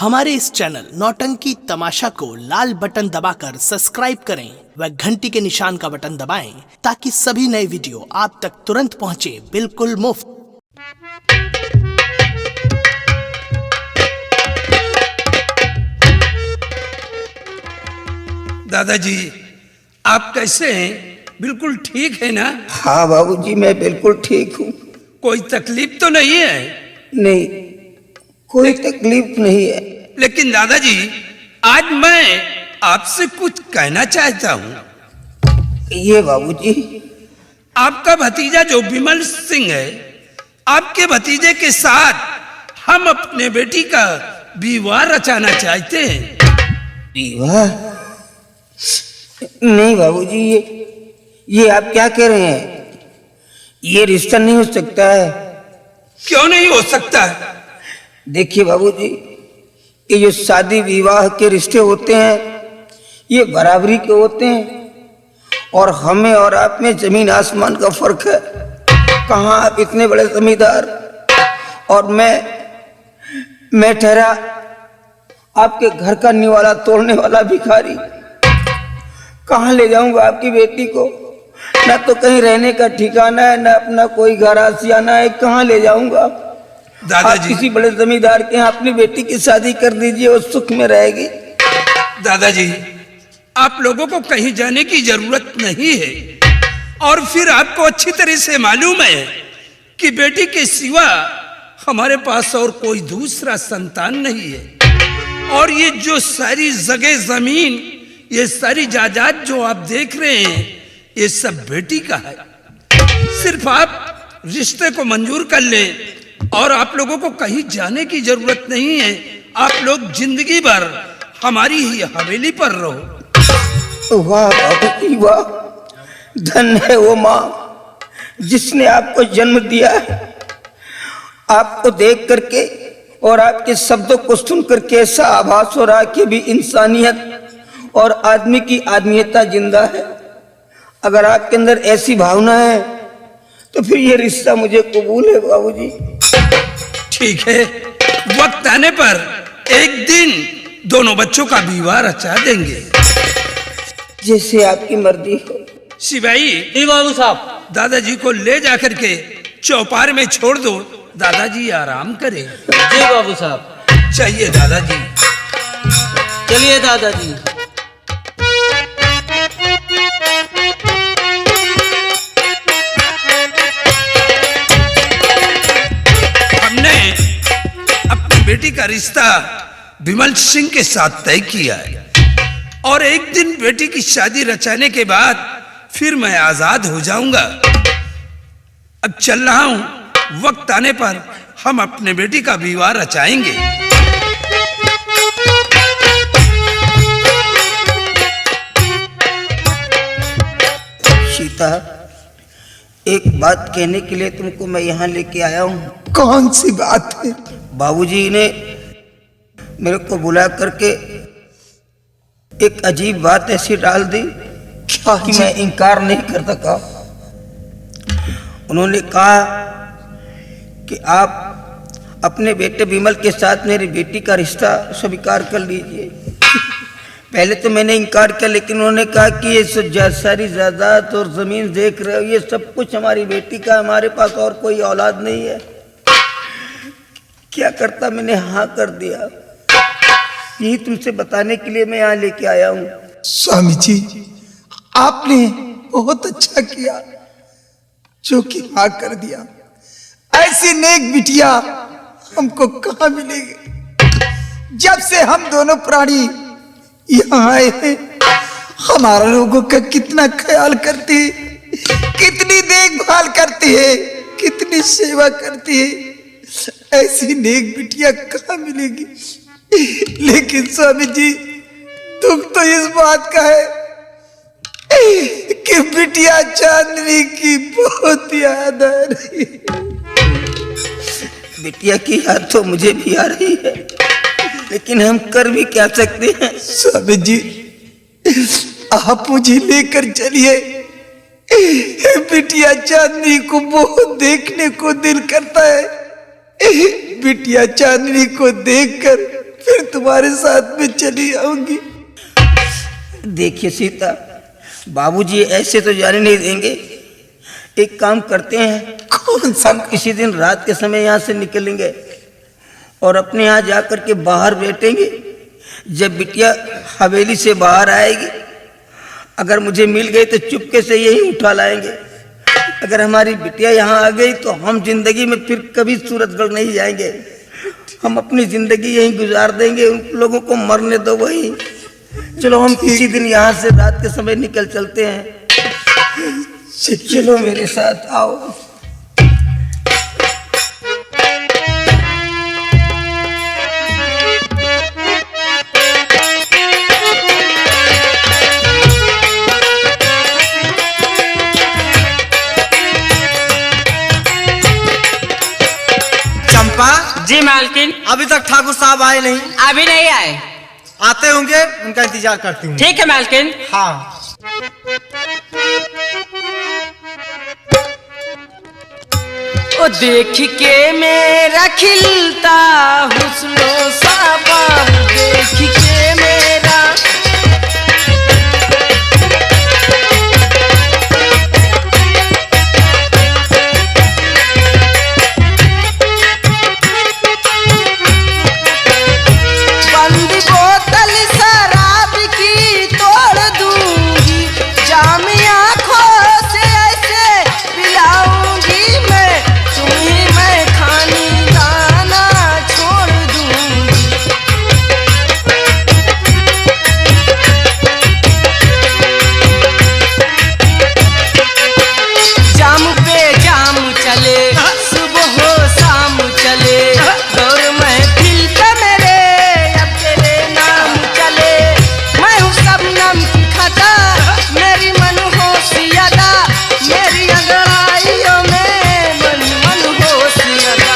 हमारे इस चैनल नौटंकी तमाशा को लाल बटन दबाकर सब्सक्राइब करें व घंटी के निशान का बटन दबाएं ताकि सभी नए वीडियो आप तक तुरंत पहुंचे बिल्कुल मुफ्त। दादाजी आप कैसे हैं? बिल्कुल ठीक है ना? हाँ बाबूजी, मैं बिल्कुल ठीक हूँ। कोई तकलीफ तो नहीं है? नहीं, कोई तकलीफ नहीं है। लेकिन दादाजी आज मैं आपसे कुछ कहना चाहता हूँ। ये बाबूजी, आपका भतीजा जो विमल सिंह है, आपके भतीजे के साथ हम अपने बेटी का विवाह रचाना चाहते हैं। विवाह? नहीं बाबूजी, ये आप क्या कह रहे हैं? ये रिश्ता नहीं हो सकता है। क्यों नहीं हो सकता? देखिए बाबूजी, ये जो शादी विवाह के रिश्ते होते हैं ये बराबरी के होते हैं और हमें और आप में जमीन आसमान का फर्क है। कहाँ आप इतने बड़े जमींदार और मैं ठहरा आपके घर का निवाला तोड़ने वाला भिखारी। कहाँ ले जाऊंगा आपकी बेटी को? ना तो कहीं रहने का ठिकाना है, ना अपना कोई घर आसियाना है। कहाँ ले जाऊंगा? दादाजी, आप किसी बड़े जमींदार के यहाँ अपनी बेटी की शादी कर दीजिए, वो सुख में रहेगी। दादाजी आप लोगों को कहीं जाने की जरूरत नहीं है और फिर आपको अच्छी तरह से मालूम है कि बेटी के सिवा हमारे पास और कोई दूसरा संतान नहीं है। और ये जो सारी जगह जमीन, ये सारी जायदाद जो आप देख रहे हैं, ये सब बेटी का है। सिर्फ आप रिश्ते को मंजूर कर लें और आप लोगों को कहीं जाने की जरूरत नहीं है। आप लोग जिंदगी भर हमारी ही हवेली पर रहो। वाह बाबूजी वाह, धन है वो माँ जिसने आपको जन्म दिया है। आपको देख करके और आपके शब्दों को सुन करके ऐसा आभास हो रहा कि भी इंसानियत और आदमी की आदमियता जिंदा है। अगर आपके अंदर ऐसी भावना है तो फिर ये रिश्ता मुझे कबूल है बाबूजी। ठीक है, वक्त आने पर एक दिन दोनों बच्चों का विवाह रचा देंगे। जैसे आपकी मर्जी हो। शिवाई, जी बाबू साहब। दादाजी को ले जाकर के चौपार में छोड़ दो, दादाजी आराम करें। जी बाबू साहब। चाहिए दादाजी। चलिए दादाजी। हमने अपनी बेटी का रिश्ता विमल सिंह के साथ तय किया है और एक दिन बेटी की शादी रचाने के बाद फिर मैं आजाद हो जाऊंगा। अब चल रहा हूं, वक्त आने पर हम अपने बेटी का विवाह रचाएंगे। सीता, एक बात कहने के लिए तुमको मैं यहाँ लेके आया हूँ। कौन सी बात है? बाबूजी ने मेरे को बुला करके एक अजीब बात ऐसी डाल दी कि मैं इनकार नहीं कर सका। उन्होंने कहा कि आप अपने बेटे विमल के साथ मेरी बेटी का रिश्ता स्वीकार कर लीजिए। पहले तो मैंने इनकार किया, लेकिन उन्होंने कहा कि ये सारी जायदाद और जमीन देख रहे हो, ये सब कुछ हमारी बेटी का, हमारे पास और कोई औलाद नहीं है। क्या करता, मैंने हाँ कर दिया। यही तुमसे बताने के लिए मैं यहाँ लेके आया हूँ। स्वामी जी, आपने बहुत अच्छा किया जो कि हाँ कर दिया। ऐसी नेक बिटिया हमको कहाँ मिलेगी? जब से हम दोनों प्राणी यहाँ आए हैं, हमारा लोगों का कितना ख्याल करती है, कितनी देखभाल करती है, कितनी सेवा करती है। ऐसी नेक बिटिया कहाँ मिलेगी? लेकिन स्वामी जी, दुख तो इस बात का है कि बिटिया चांदनी की बहुत याद आ रही है। बिटिया की याद तो मुझे भी आ रही है, लेकिन हम कर भी क्या सकते हैं? स्वामी जी, आप मुझे लेकर चलिए। बिटिया चांदनी को बहुत देखने को दिल करता है। बिटिया चांदनी को देखकर फिर तुम्हारे साथ में चली आऊंगी। देखिए सीता, बाबूजी ऐसे तो जाने नहीं देंगे। एक काम करते हैं, कौन सा? हम किसी दिन रात के समय यहाँ से निकलेंगे और अपने यहाँ जाकर के बाहर बैठेंगे। जब बिटिया हवेली से बाहर आएगी, अगर मुझे मिल गई तो चुपके से यही उठा लाएंगे। अगर हमारी बिटिया यहाँ आ गई तो हम जिंदगी में फिर कभी सूरतगढ़ नहीं जाएंगे। हम अपनी जिंदगी यहीं गुजार देंगे, उन लोगों को मरने दो वहीं। चलो हम किसी दिन यहाँ से रात के समय निकल चलते हैं। चलो मेरे साथ आओ। चंपा, जी मालकिन। अभी तक ठाकुर साहब आए नहीं। अभी नहीं आए। आते होंगे, उनका इंतजार करती हूँ। ठीक है मालकिन। हाँ। ओ देख के मेरा खिलता हुस्नो साबाब, देख के मेरा बंद बोतल शराब की तोड़ दूंगी, जाम आँखों से ऐसे पिलाऊंगी मैं, तुम्हें मैं खानी दाना छोड़ दूंगी। जाम पे जाम चले, सुबह हो शाम चले, दौर महफिल का मेरे अब तेरे नाम चले। मैं हूँ शबनम की खता, मेरी मन होशियादा, मेरी अंगड़ाइयों में मन होशियादा।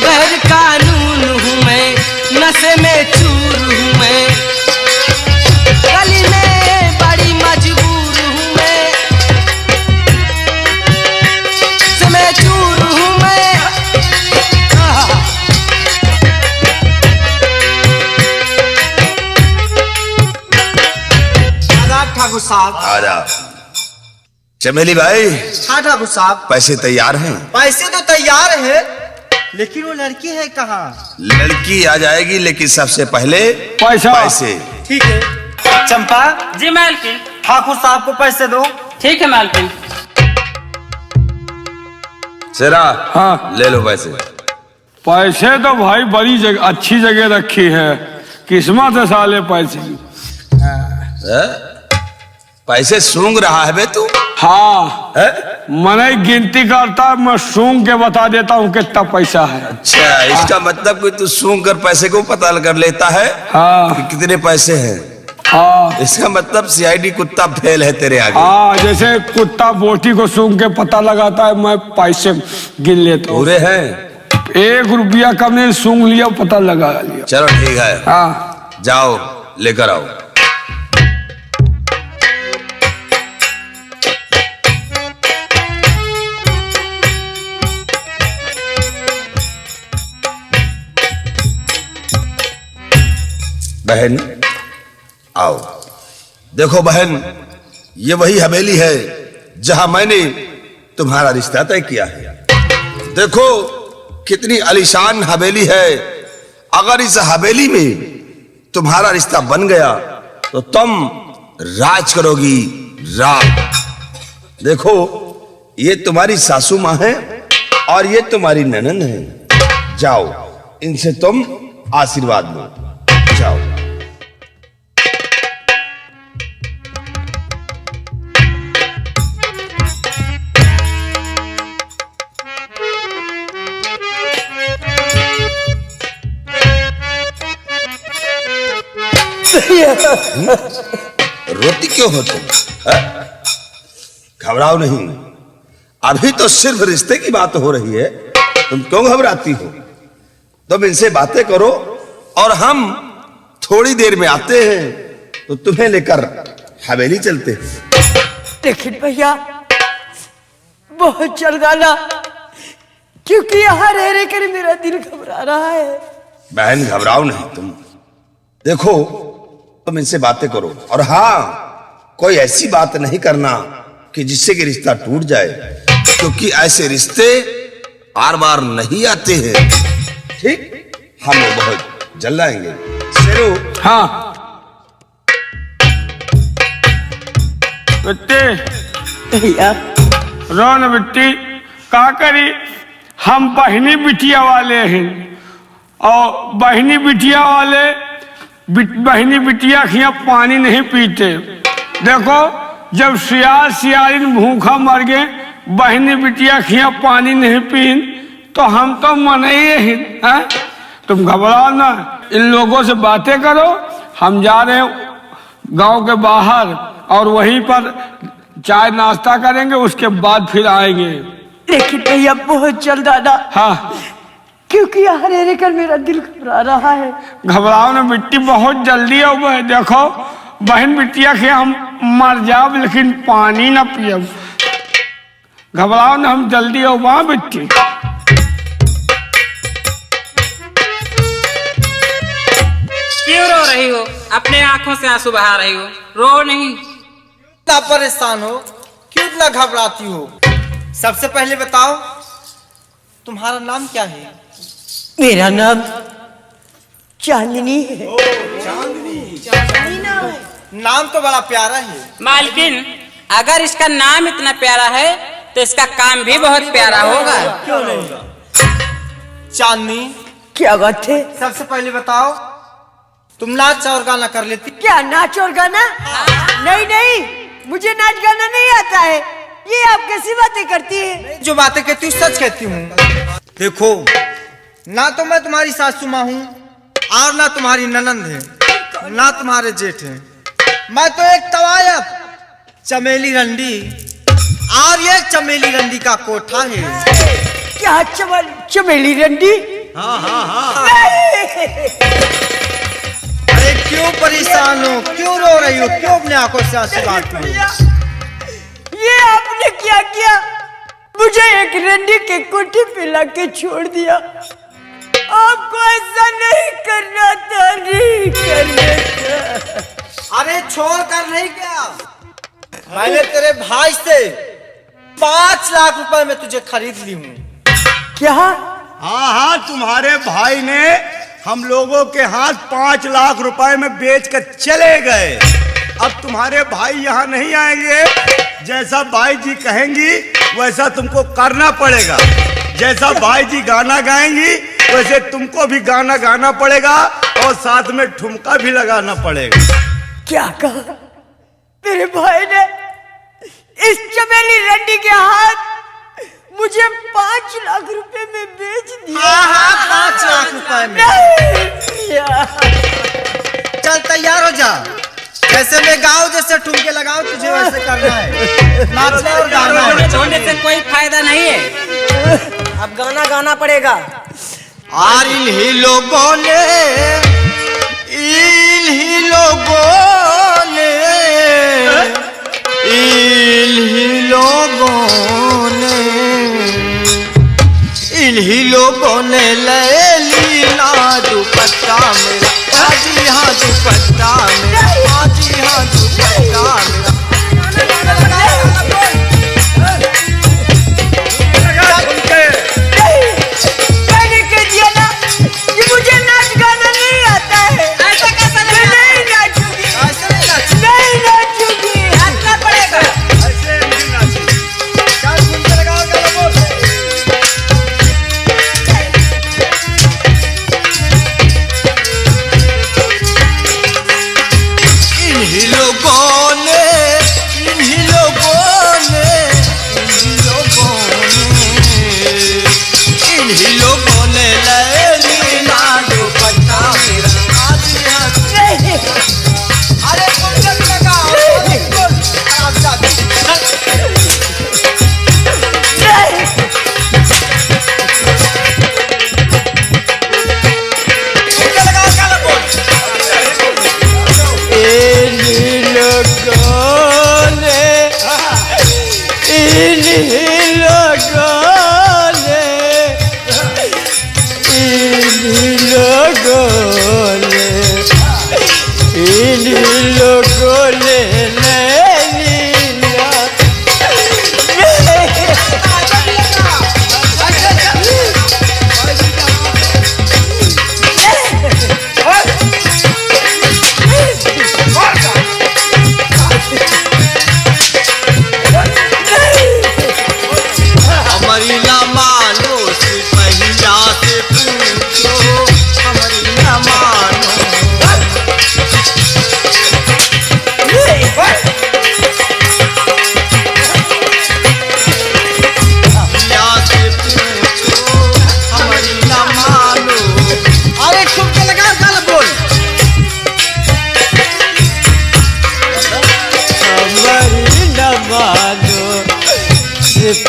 गैर कानून हूँ मैं, नशे में चूर हूँ मैं, गली में बड़ी मजबूर हूँ मैं, समय चूर हूँ मैं। आदाब ठाकुर साहब। आजा चमेली भाई, हाँ ठाकुर साहब, पैसे तैयार हैं? पैसे तो तैयार है, लेकिन वो लड़की है कहाँ? लड़की आ जाएगी, लेकिन सबसे पहले पैसे। ठीक है। चंपा, जी मालकिन। ठाकुर साहब को पैसे दो। ठीक है मालकिन। सेरा, हाँ। ले लो पैसे। पैसे तो भाई बड़ी जगह, अच्छी जगह रखी है, किस्मत है साले पैसे की। पैसे सूंघ रहा है बे तू? हाँ, है? मैंने गिनती करता, मैं सूंघ के बता देता हूँ कितना पैसा है। अच्छा, इसका मतलब कि तू सूंघ कर पैसे को पता कर लेता है हाँ कि कितने पैसे हैं। हाँ इसका मतलब सीआईडी कुत्ता फेल है तेरे आगे। हाँ, जैसे कुत्ता बोटी को सूंघ के पता लगाता है, मैं पैसे गिन लेता हूँ। पूरे हैं? 1 रुपया कम नहीं, सूंघ लिया, पता लगा लिया। चलो ठीक है, हाँ जाओ लेकर आओ। बहन आओ। देखो बहन, ये वही हवेली है जहां मैंने तुम्हारा रिश्ता तय किया है। देखो कितनी आलीशान हवेली है। अगर इस हवेली में तुम्हारा रिश्ता बन गया तो तुम राज करोगी, राज। देखो ये तुम्हारी सासू माँ है और ये तुम्हारी ननद है। जाओ इनसे तुम आशीर्वाद लो, जाओ। रोती क्यों हो तुम? घबराओ नहीं, अभी तो सिर्फ रिश्ते की बात हो रही है, तुम क्यों घबराती हो? तुम इनसे बातें करो और हम थोड़ी देर में आते हैं तो तुम्हें लेकर हवेली चलते हैं। लेकिन भैया बहुत जल्द आना, क्योंकि यहाँ रह रह कर मेरा दिल घबरा रहा है। बहन घबराओ नहीं तुम, देखो तुम इनसे बातें करो और हाँ, कोई ऐसी बात नहीं करना कि जिससे कि रिश्ता टूट जाए, क्योंकि ऐसे रिश्ते बार बार नहीं आते हैं। ठीक, हम लोग बहुत जल्द आएंगे। शेरू। हाँ बेटे, भैया रो न बेटी, का करी, हम बहनी बिटिया वाले हैं और बहनी बिटिया वाले बहनी बिटिया खिया पानी नहीं पीते। देखो जब सियाल सियालिन भूखा मर गए, बहनी बिटिया खिया पानी नहीं पीन तो हम तो मने ही हैं। तुम घबराओ ना, इन लोगों से बातें करो, हम जा रहे हैं गांव के बाहर और वहीं पर चाय नाश्ता करेंगे, उसके बाद फिर आएंगे। लेकिन भैया बहुत जल्द आना। हाँ, क्योंकि यहाँ रह रह कर मेरा दिल घबरा रहा है। घबराओ ना बिट्टी, बहुत जल्दी है। देखो बहन बिटिया के हम मर जाब लेकिन पानी ना पियब। घबराओ ना, हम जल्दी हो वहां बिट्टी। क्यों रो रही हो? अपने आंखों से आंसू बहा रही हो, रो नहीं। इतना परेशान हो, क्यों इतना घबराती हो? सबसे पहले बताओ तुम्हारा नाम क्या है? मेरा नाम चांदनी है। नाम तो बड़ा प्यारा है। मालकिन, अगर इसका नाम इतना प्यारा है तो इसका काम भी बहुत प्यारा होगा। क्यों नहीं? चांदनी, क्या बात है? सबसे पहले बताओ तुम नाच और गाना कर लेती? क्या नाच और गाना? नहीं नहीं, मुझे नाच गाना नहीं आता है। ये आप कैसी बातें करती है? जो बातें कहती हूँ सच कहती हूँ। देखो, ना तो मैं तुम्हारी सासू माँ हूँ और ना तुम्हारी ननंद है, ना तुम्हारे जेठ है। मैं तो एक तवायफ चमेली रंडी और ये चमेली रंडी का कोठा है। क्या चमेली रंडी? हाँ हाँ हाँ। अरे क्यों परेशान हो, क्यों रो रही हो, क्यों अपने आंखों से आंसू बहाती हो? ये आपने क्या किया? मुझे एक रंडी के कोठी पे लाके छोड़ दिया। आपको ऐसा नहीं करना था, नहीं करना था। अरे छोड़ कर नहीं गया, मैंने तेरे भाई से 5 लाख रुपए में तुझे खरीद ली हूँ। क्या? हाँ हाँ, तुम्हारे भाई ने हम लोगों के हाथ 5 लाख रुपए में बेच कर चले गए। अब तुम्हारे भाई यहाँ नहीं आएंगे, जैसा भाई जी कहेंगी वैसा तुमको करना पड़ेगा। जैसा भाई जी गाना गाएंगी वैसे तुमको भी गाना गाना पड़ेगा और साथ में ठुमका भी लगाना पड़ेगा। क्या कहा? मेरे भाई ने इस चमेली रंडी के हाथ मुझे 5 लाख रुपए में बेच दिया। हाँ 5 लाख रुपए में। चल तैयार हो जा, जैसे मैं गाऊं, जैसे ठुमके लगाऊं, तुझे वैसे करना है। नाचना और गाना है। छोड़ने से कोई फायदा नहीं है, अब गाना गाना पड़ेगा। और इन्हीं लोगों ने इन्हीं लोगों ने ले ली ना दुपट्टा मेरा। हाजी हाँ दुपट्टा मेरा, हाजी हाँ दुपट्टा मेरा। मैंने कह दिया ना कि मुझे नाच गाना नहीं आता है। ऐसा कैसा मैं नहीं नाचूंगी, ऐसे नहीं नाचूंगी। नहीं नाचूंगी। नाचना पड़ेगा। ऐसे नहीं नाची। चल ठुमके लगाओ, गाना बोल। इन्हीं लोगों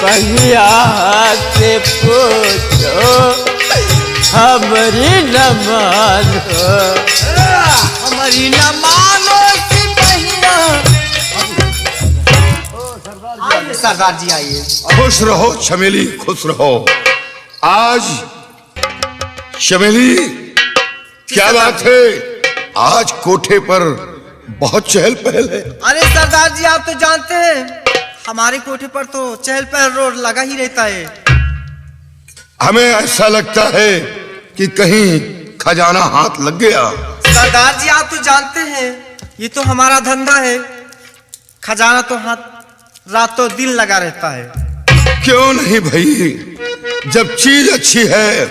पहिया से पूछो हमारी न मानो, हमारी न मानो सिपहिया। आइए सरदार जी आइए। खुश रहो चमेली, खुश रहो। आज चमेली क्या बात है, आज कोठे पर बहुत चहल पहल है। अरे सरदार जी आप तो जानते हैं हमारे कोठे पर तो चहल पहल रोज लगा ही रहता है। हमें ऐसा लगता है कि कहीं खजाना हाथ लग गया। सरदार जी आप तो जानते हैं ये तो हमारा धंधा है, खजाना तो हाथ रातों दिन लगा रहता है। क्यों नहीं भाई, जब चीज अच्छी है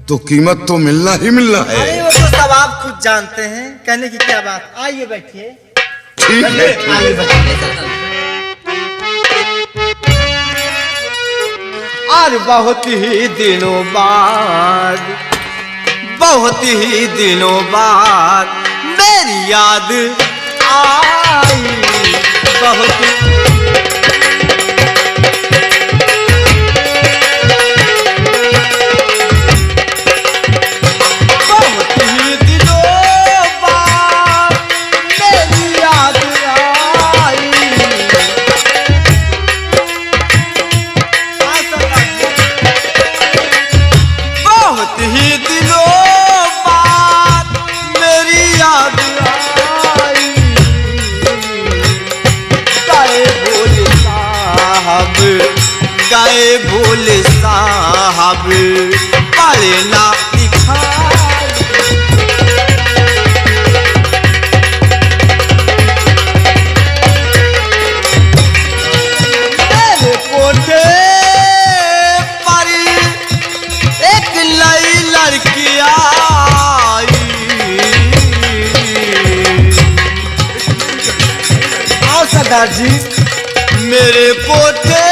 तो कीमत तो मिलना ही मिलना है। अरे वो तो सब आप खुद जानते हैं, कहने की क्या बात। आइए बैठिए। ठीक है, आइए बैठिए। और बहुत ही दिनों बाद, बहुत ही दिनों बाद मेरी याद आई। बहुत गाए भोले साहब पढ़े ना लिखाई। मेरे कोठे पर एक नई लड़की आई। आओ सरदार जी। मेरे कोठे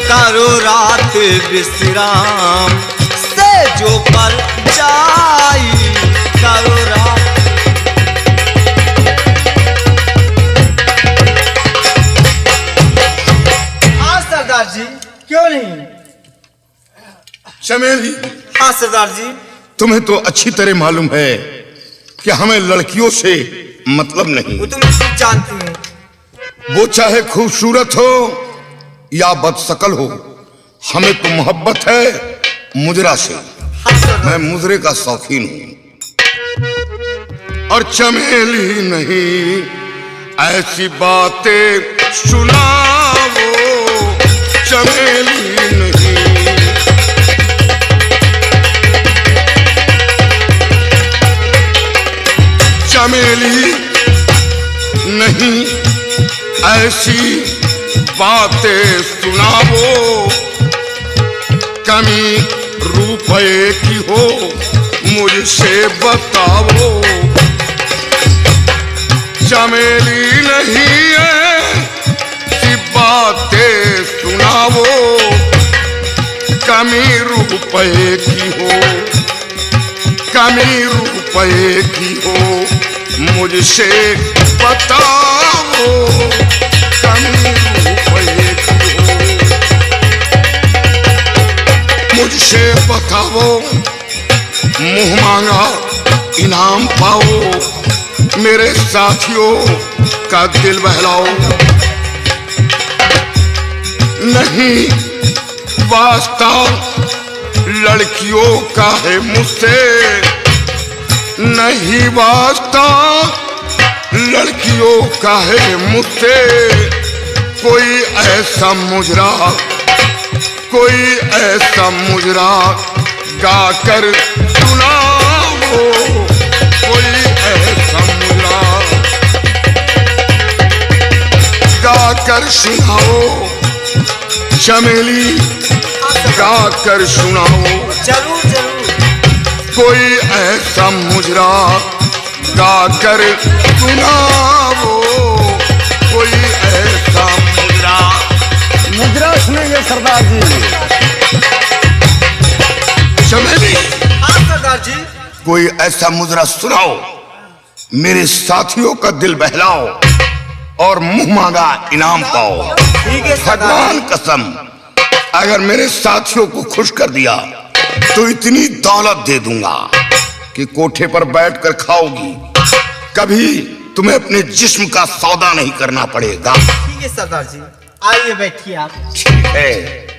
करो रात विश्राम से जो पर जाई। करो रात हाँ सरदार जी, क्यों नहीं। चमेली। हाँ सरदार जी। तुम्हें तो अच्छी तरह मालूम है कि हमें लड़कियों से मतलब नहीं। वो तो मैं खुद जानती हूँ। वो चाहे खूबसूरत हो या बदशक्ल हो, हमें तो मोहब्बत है मुजरा से। मैं मुजरे का शौकीन हूं। और चमेली नहीं ऐसी बातें सुनाओ, चमेली नहीं। चमेली नहीं ऐसी बातें सुनाओ, कमी रुपए की हो मुझसे बताओ। चमेली नहीं ऐसी बातें सुनाओ, कमी रुपए की हो, कमी रुपए की हो मुझसे बताओ। कमी रुपए की हो मुझसे बताओ, मुंह मांगा इनाम पाओ, मेरे साथियों का दिल बहलाओ। नहीं वास्ता लड़कियों का है मुझसे, नहीं वास्ता लड़कियों का है मुझसे। कोई ऐसा मुजरा, कोई ऐसा मुजरा गाकर सुनाओ, कोई ऐसा मुजरा गाकर सुनाओ। चमेली गाकर सुनाओ। जरूर जरूर। कोई ऐसा मुजरा गाकर सुनाओ, कोई ऐसा मुजरा। मुद्रा सुनेंगे सरदार जी। चमेली, हाँ सरदार जी। कोई ऐसा मुजरा सुनाओ, मेरे साथियों का दिल बहलाओ और मुंह मांगा इनाम पाओ। ठीक है सरदार भगवान कसम, अगर मेरे साथियों को खुश कर दिया तो इतनी दौलत दे दूंगा कि कोठे पर बैठकर खाओगी, कभी तुम्हें अपने जिस्म का सौदा नहीं करना पड़ेगा। ठीक है सरदार जी, आइए बैठिए आप। ठीक है।